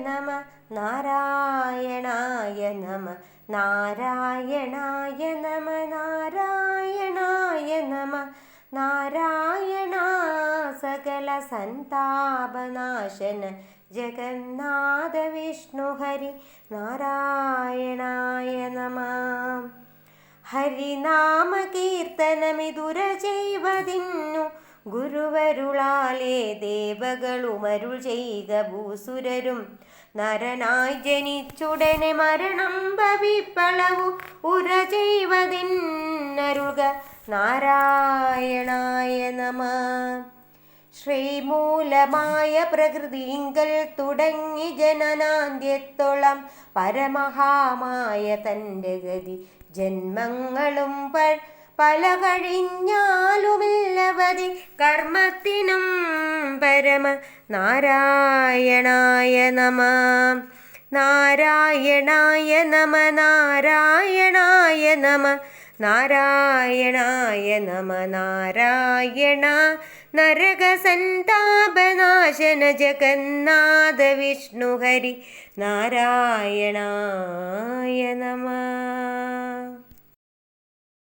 നമ നാരായണായ നമ നാരായണായ നമ നാരായണായ നമ നാരായണ സകല സന്താപനാശന ജഗന്നാഥ വിഷ്ണു ഹരി നാരായണായ നമ ഹരിനാമ കീർത്തനമിതുര ചെയ്വതിന്നു ഗുരുവരുളാലേ ദേവകളുമരുൾ ചെയ്ത ഭൂസുരരും നരനായി ജനിച്ചുടനെ മരണം ഭവിപ്പളവു ഉര ചെയ്വതിന്നരുൾക നാരായണായ നമ ശ്രീമൂലമായ പ്രകൃതിങ്കൽ തുടങ്ങി ജനനാന്ത്യത്തോളം പരമഹാമായ തൻ്റെ ഗതി ജന്മങ്ങളും പല കഴിഞ്ഞാലുമില്ലവതി കർമ്മത്തിനും പരമ നാരായണായ നമ നാരായണായ നമ നാരായണായ നമ നാരായണായ നമ നാരായണ നരകസന്താപനാശന ജഗന്നാഥ വിഷ്ണു ഹരി നാരായണായ നമ